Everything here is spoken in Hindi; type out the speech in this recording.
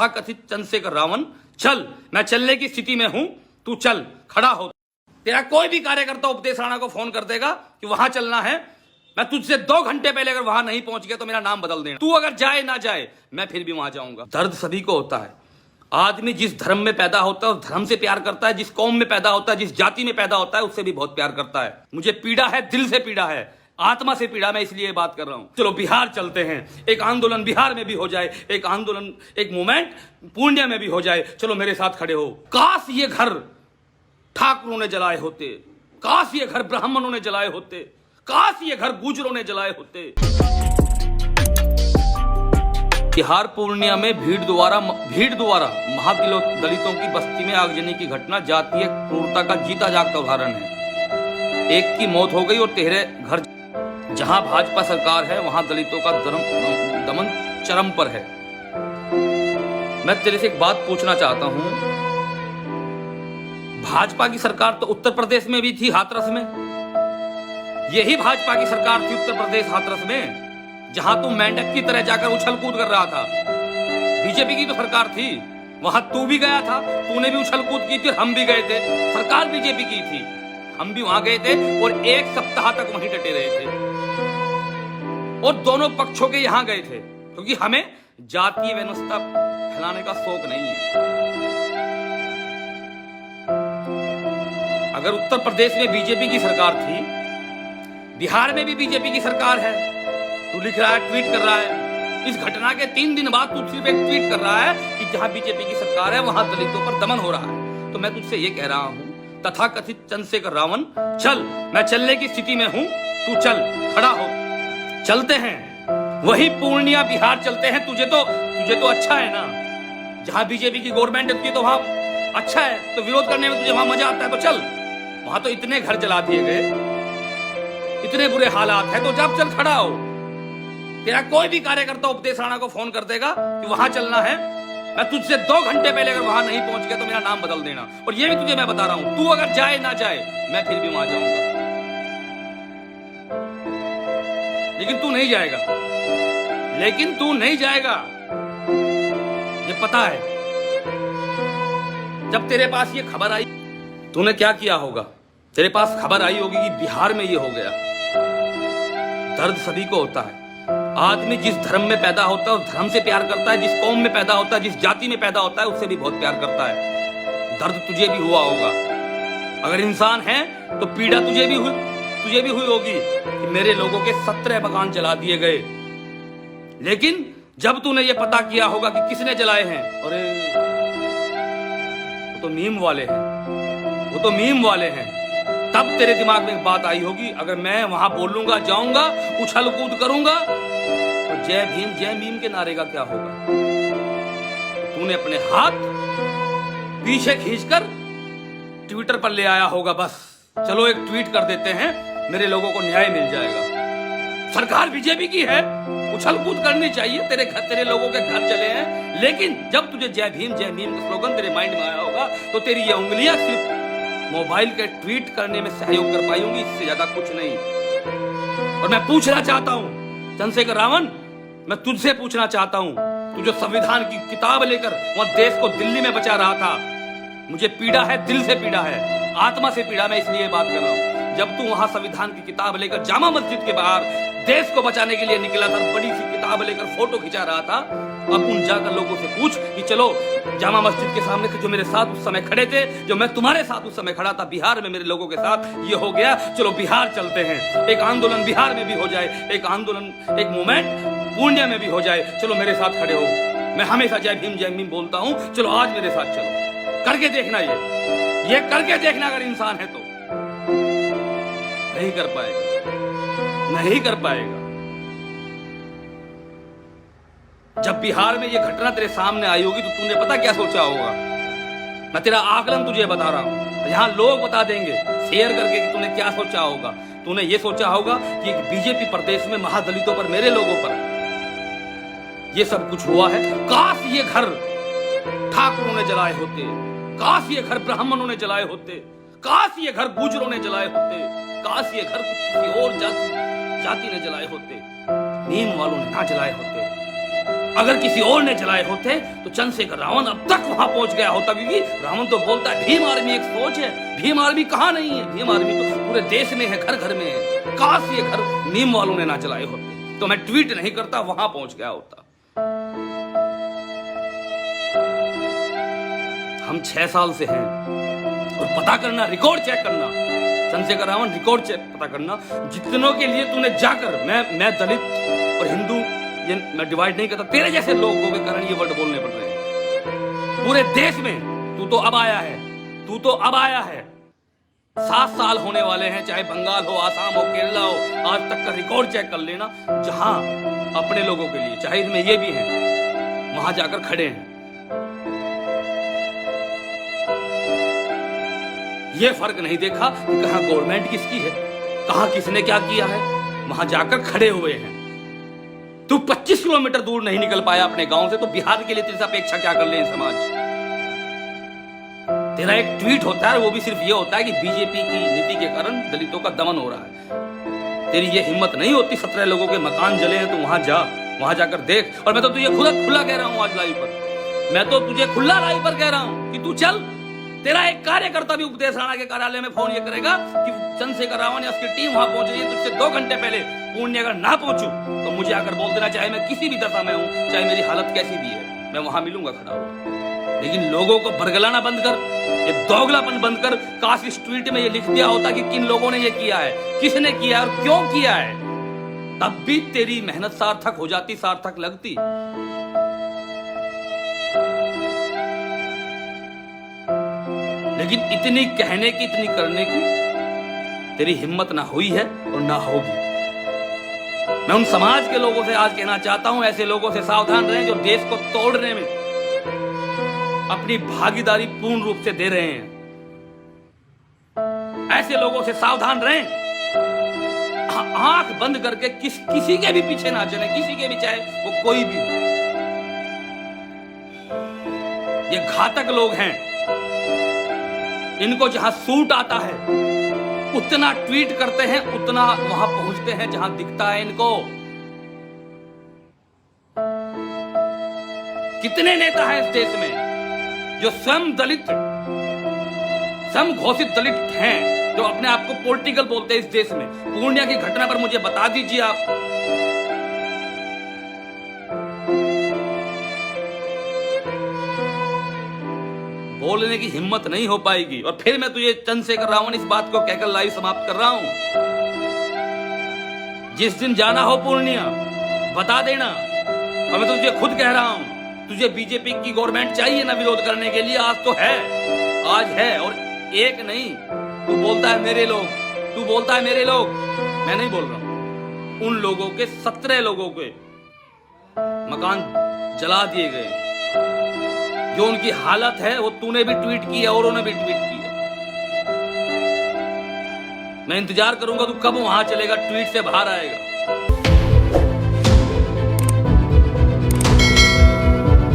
तथाकथित चंद्रशेखर रावण, चल, मैं चलने की स्थिति में हूं, तू चल, खड़ा हो। तेरा कोई भी कार्यकर्ता उपदेश राणा को फोन कर देगा कि वहां चलना है, मैं तुझसे 2 घंटे पहले अगर वहां नहीं पहुंच गया तो मेरा नाम बदल देना। तू अगर जाए ना जाए, मैं फिर भी वहां जाऊंगा। दर्द सभी को होता है। आदमी जिस धर्म में पैदा होता है उस धर्म से प्यार करता है, जिस कौम में पैदा होता है, जिस जाति में पैदा होता है उससे भी बहुत प्यार करता है। मुझे पीड़ा है, दिल से पीड़ा है, आत्मा से पीड़ा, मैं इसलिए बात कर रहा हूं। चलो बिहार चलते हैं, एक आंदोलन बिहार में भी हो जाए, एक आंदोलन, एक मूवमेंट पूर्णिया में भी हो जाए। चलो मेरे साथ खड़े हो। काश ये घर ठाकुरों ने जलाए होते, काश ये घर ब्राह्मणों ने जलाए होते, काश ये घर गुजरों ने जलाए होते। बिहार पूर्णिया में भीड़ द्वारा महादलितों की बस्ती में आगजनी की घटना जातीय क्रूरता का जीता जागता उदाहरण है। एक की मौत हो गई और 13 घर। जहां भाजपा सरकार है वहां दलितों का दमन चरम पर है। मैं तेरे से एक बात पूछना चाहता हूं, भाजपा की सरकार तो उत्तर प्रदेश में भी थी, हाथरस में। यही भाजपा की सरकार थी उत्तर प्रदेश हाथरस में, जहां तू मेंढक की तरह जाकर उछल कूद कर रहा था। बीजेपी की तो सरकार थी, वहां तू भी गया था, तूने भी उछल कूद की थी, हम भी गए थे। सरकार बीजेपी की थी, हम भी वहां गए थे और 1 सप्ताह तक वहीं डटे रहे थे और दोनों पक्षों के यहां गए थे, क्योंकि हमें जातीय व्यवस्था फैलाने का शौक नहीं है। अगर उत्तर प्रदेश में बीजेपी की सरकार थी, बिहार में भी बीजेपी की सरकार है, तू लिख रहा है, ट्वीट कर रहा है, इस घटना के 3 दिन बाद तू सिर्फ एक ट्वीट कर रहा है कि जहां बीजेपी की सरकार है वहां दलितों पर दमन हो रहा है। तो मैं तुझसे ये कह रहा हूं, तथाकथित चंद्रशेखर रावण, चल, मैं चलने की स्थिति में हूं, तू चल, खड़ा हो। चलते हैं, वही पूर्णिया बिहार चलते हैं। तुझे तो अच्छा है ना, जहां बीजेपी की गवर्नमेंट है तुझे तो वहां अच्छा है, तो विरोध करने में तुझे वहां मजा आता है, तो चल। वहां तो इतने घर जला दिए गए, इतने बुरे हालात है, तो जब चल, खड़ा हो। तेरा कोई भी कार्यकर्ता उपदेश राणा को फोन कर देगा कि वहां चलना है, मैं तुझसे 2 घंटे पहले अगर वहां नहीं पहुंच गया तो मेरा नाम बदल देना। और ये भी तुझे मैं बता रहा हूं, तू अगर जाए ना जाए, मैं फिर भी वहां जाऊंगा। लेकिन तू नहीं जाएगा, लेकिन तू नहीं जाएगा, ये पता है। जब तेरे पास ये खबर आई, तूने क्या किया होगा? तेरे पास खबर आई होगी कि बिहार में ये हो गया। दर्द सभी को होता है। आदमी जिस धर्म में पैदा होता है उस धर्म से प्यार करता है, जिस कौम में पैदा होता है, जिस जाति में पैदा होता है उससे भी बहुत प्यार करता है। दर्द तुझे भी हुआ होगा। अगर इंसान है तो पीड़ा तुझे भी हुई होगी कि मेरे लोगों के 17 मकान जला दिए गए। लेकिन जब तूने ये पता किया होगा कि किसने जलाए हैं, अरे वो तो मीम वाले हैं, तब तेरे दिमाग में एक बात आई होगी, अगर मैं वहां बोलूंगा, जाऊंगा, उछल कूद करूंगा तो जय भीम के नारे का क्या होगा? तूने अपने हाथ पीछे खींचकर ट्विटर पर ले आया होगा, बस चलो एक ट्वीट कर देते हैं, मेरे लोगों को न्याय मिल जाएगा। सरकार बीजेपी की है, उछल कूद करनी चाहिए, तेरे लोगों के घर चले हैं। लेकिन जब तुझे जय भीम का स्लोगन तेरे माइंड में आया होगा तो तेरी ये उंगलियां सिर्फ मोबाइल के ट्वीट करने में सहयोग कर पाई होंगी, इससे ज्यादा कुछ नहीं। और मैं पूछना चाहता हूं चंद्रशेखर रावण, मैं तुझसे पूछना चाहता हूं, तू जो संविधान की किताब लेकर वहां देश को दिल्ली में बचा रहा था, मुझे पीड़ा है, दिल से पीड़ा है, आत्मा से पीड़ा, मैं इसलिए बात कर रहा हूं। जब तू वहां संविधान की किताब लेकर जामा मस्जिद के बाहर देश को बचाने के लिए निकला था, बड़ी सी किताब लेकर फोटो खिंचा रहा था, अब उन जाकर लोगों से पूछ कि चलो जामा मस्जिद के सामने जो मेरे साथ उस समय खड़े थे, जो मैं तुम्हारे साथ उस समय खड़ा था बिहार में मेरे लोगों के साथ, ये हो गया, चलो बिहार चलते हैं, एक आंदोलन बिहार में भी हो जाए, एक आंदोलन, एक मूवमेंट पूर्णिया में भी हो जाए। चलो मेरे साथ खड़े हो। मैं हमेशा जय भीम बोलता हूं, चलो आज मेरे साथ चलो, करके देखना, ये करके देखना। अगर इंसान है तो नहीं कर पाएगा। जब बिहार में ये घटना तेरे सामने आई होगी तो तूने पता क्या सोचा होगा? मैं तेरा आकलन तुझे बता रहा हूं, यहाँ लोग बता देंगे शेयर करके कि तूने क्या सोचा होगा। तूने ये सोचा होगा कि बीजेपी प्रदेश में महादलितों पर, मेरे लोगों पर ये सब कुछ हुआ है। काश ये घर ठाकुरों ने जलाए होते, काश ये घर ब्राह्मणों ने जलाए होते, काश ये घर गुजरों ने जलाए होते, काश ये घर किसी और जाति ने जलाए होते, नीम वालों ने ना जलाए होते। अगर किसी और ने जलाए होते तो चंद्रशेखर रावण अब तक वहां पहुंच गया होता, क्योंकि रावण तो बोलता है भीम आर्मी एक सोच है। भीम आर्मी कहां नहीं है, भीम आर्मी तो पूरे देश में है, घर घर में है। काश ये घर नीम वालों ने ना जलाए होते तो मैं ट्वीट नहीं करता, वहां पहुंच गया होता। हम 6 साल से हैं और पता करना, रिकॉर्ड चेक करना, चंद्रशेखर रावण रिकॉर्ड चेक पता करना, जितनों के लिए तूने जाकर, मैं दलित और हिंदू ये मैं डिवाइड नहीं करता, तेरे जैसे लोगों के कारण ये वर्ड बोलने पड़ रहे हैं पूरे देश में। तू तो अब आया है, तू तो अब आया है। 7 साल होने वाले हैं, चाहे बंगाल हो, आसाम हो, केरला हो, आज तक का रिकॉर्ड चेक कर लेना, जहां अपने लोगों के लिए, चाहे इसमें ये भी हैं, वहां जाकर खड़े हैं। ये फर्क नहीं देखा कि कहां गवर्नमेंट किसकी है, कहां किसने क्या किया है, वहां जाकर खड़े हुए हैं। तू 25 किलोमीटर दूर नहीं निकल पाया अपने गांव से, तो बिहार के लिए तेरी अपेक्षा क्या कर ले समाज। तेरा एक ट्वीट होता है, वो भी सिर्फ ये होता है कि बीजेपी की नीति के कारण दलितों का दमन हो रहा है। तेरी ये हिम्मत नहीं होती, 17 लोगों के मकान जले हैं, तो वहां जा, वहां जाकर देख। और मैं तो तुझे खुला कह रहा हूं आज लाइव पर, मैं तो तुझे खुला लाइव पर कह रहा हूं कि तू चल। तेरा एक कार्यकर्ता भी उपदेश राणा के कार्यालय में फोन ये करेगा कि चंद्रशेखर रावण या उसकी टीम वहां पहुंच रही है, तुझसे 2 घंटे पहले पुण्य अगर ना पहुंचू तो मुझे आकर बोल देना, चाहे मैं किसी भी दशा में हूं, चाहे मेरी हालत कैसी भी है, मैं वहां मिलूंगा खड़ा हुआ। लेकिन लोगों को बरगलाना बंद कर, ये दोगलापन बंद कर। काश इस ट्वीट में ये लिख दिया होता कि किन लोगों ने ये किया है, किसने किया है और क्यों किया है, तब भी तेरी मेहनत सार्थक हो जाती, सार्थक लगती। लेकिन इतनी कहने की, इतनी करने की तेरी हिम्मत ना हुई है और ना होगी। मैं उन समाज के लोगों से आज कहना चाहता हूं, ऐसे लोगों से सावधान रहें जो देश को तोड़ने में अपनी भागीदारी पूर्ण रूप से दे रहे हैं। ऐसे लोगों से सावधान रहें, आंख बंद करके किसी के भी पीछे ना चले, किसी के भी, चाहे वो कोई भी। ये घातक लोग हैं, इनको जहां सूट आता है उतना ट्वीट करते हैं, उतना वहां पहुंचते हैं जहां दिखता है इनको। कितने नेता हैं इस देश में जो स्वयं दलित, स्वयं घोषित दलित हैं, जो अपने आप को पॉलिटिकल बोलते हैं इस देश में। पूर्णिया की घटना पर मुझे बता दीजिए आप। बोलने की हिम्मत नहीं हो पाएगी। और फिर मैं तुझे चंद्रशेखर रावण इस बात को कहकर लाइव समाप्त कर रहा हूं, जिस दिन जाना हो पूर्णिया बता देना। और मैं तुझे खुद कह रहा हूं, तुझे बीजेपी की गवर्नमेंट चाहिए ना विरोध करने के लिए, आज तो है, आज है। और एक नहीं, तू बोलता है मेरे लोग, तू बोलता है मेरे लोग, मैं नहीं बोल रहा हूं। उन लोगों के 17 लोगों के मकान जला दिए गए, जो उनकी हालत है वो तूने भी ट्वीट की है और उन्होंने भी ट्वीट की है। मैं इंतजार करूंगा तू कब वहां चलेगा, ट्वीट से बाहर आएगा।